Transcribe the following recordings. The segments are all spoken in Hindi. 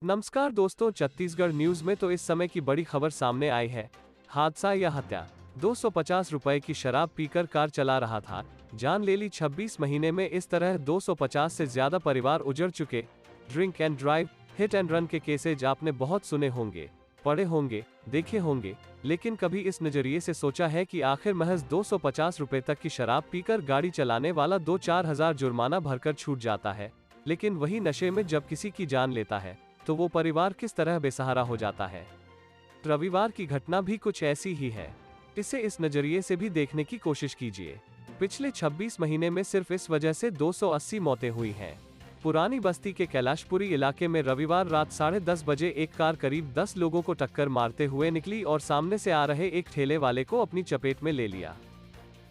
नमस्कार दोस्तों, छत्तीसगढ़ न्यूज में तो इस समय की बड़ी खबर सामने आई है। हादसा या हत्या। 250 रुपए की शराब पीकर कार चला रहा था, जान ले ली। 26 महीने में इस तरह 250 से ज्यादा परिवार उजड़ चुके। Drink and drive, hit and run के केसेज आपने बहुत सुने होंगे, पढ़े होंगे, देखे होंगे, लेकिन कभी इस नजरिए से सोचा है कि आखिर महज 250 रुपए तक की शराब पीकर गाड़ी चलाने वाला 2-4 हजार जुर्माना भरकर छूट जाता है, लेकिन वही नशे में जब किसी की जान लेता है तो वो परिवार किस तरह बेसहारा हो जाता है। रविवार की घटना भी कुछ ऐसी ही है। इसे इस नजरिए से भी देखने की कोशिश कीजिए। पिछले 26 महीने में सिर्फ इस वजह से 280 मौतें हुई हैं। पुरानी बस्ती के कैलाशपुरी इलाके में रविवार रात 10:30 बजे एक कार करीब 10 लोगों को टक्कर मारते हुए निकली और सामने से आ रहे एक ठेले वाले को अपनी चपेट में ले लिया।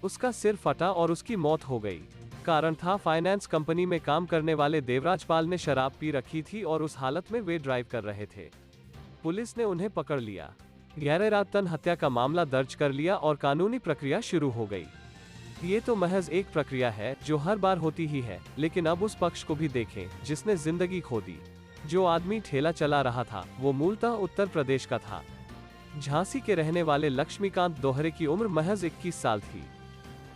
उसका सिर फटा और उसकी मौत हो गई। कारण था, फाइनेंस कंपनी में काम करने वाले देवराज पाल ने शराब पी रखी थी और उस हालत में वे ड्राइव कर रहे थे। पुलिस ने उन्हें पकड़ लिया। गैरइरादतन हत्या का मामला दर्ज कर लिया और कानूनी प्रक्रिया शुरू हो गई। ये तो महज एक प्रक्रिया है जो हर बार होती ही है, लेकिन अब उस पक्ष को भी देखें जिसने जिंदगी खो दी। जो आदमी ठेला चला रहा था वो मूलतः उत्तर प्रदेश का था। झांसी के रहने वाले लक्ष्मीकांत दोहरे की उम्र महज 21 साल थी।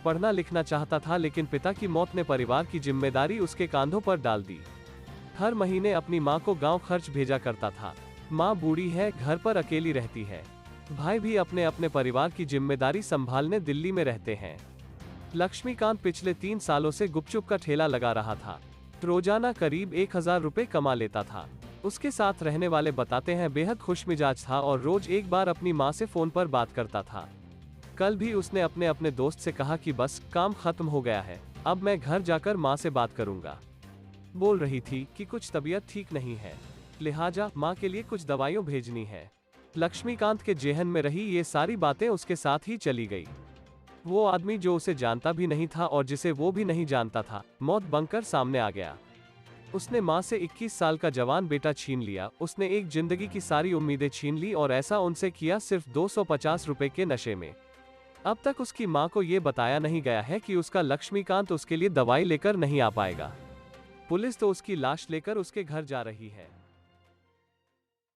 पढ़ना लिखना चाहता था, लेकिन पिता की मौत ने परिवार की जिम्मेदारी उसके कांधों पर डाल दी। हर महीने अपनी मां को गांव खर्च भेजा करता था। मां बूढ़ी है, घर पर अकेली रहती है। भाई भी अपने अपने परिवार की जिम्मेदारी संभालने दिल्ली में रहते हैं। लक्ष्मीकांत पिछले 3 सालों से गुपचुप का ठेला लगा रहा था। रोजाना करीब 1000 रुपए कमा लेता था। उसके साथ रहने वाले बताते हैं बेहद खुशमिजाज था और रोज एक बार अपनी मां से फोन पर बात करता था। कल भी उसने अपने दोस्त से कहा कि बस काम खत्म हो गया है, अब मैं घर जाकर माँ से बात करूंगा। बोल रही थी कि कुछ तबीयत ठीक नहीं है, लिहाजा माँ के लिए कुछ दवाइयाँ भेजनी है। लक्ष्मीकांत के जेहन में रही ये सारी बातें उसके साथ ही चली गई। वो आदमी जो उसे जानता भी नहीं था और जिसे वो भी नहीं जानता था, मौत बनकर सामने आ गया। उसने माँ से 21 साल का जवान बेटा छीन लिया। उसने एक जिंदगी की सारी उम्मीदें छीन ली और ऐसा उनसे किया सिर्फ 250 रुपए के नशे में। अब तक उसकी मां को यह बताया नहीं गया है कि उसका लक्ष्मीकांत उसके लिए दवाई लेकर नहीं आ पाएगा। पुलिस तो उसकी लाश लेकर उसके घर जा रही है।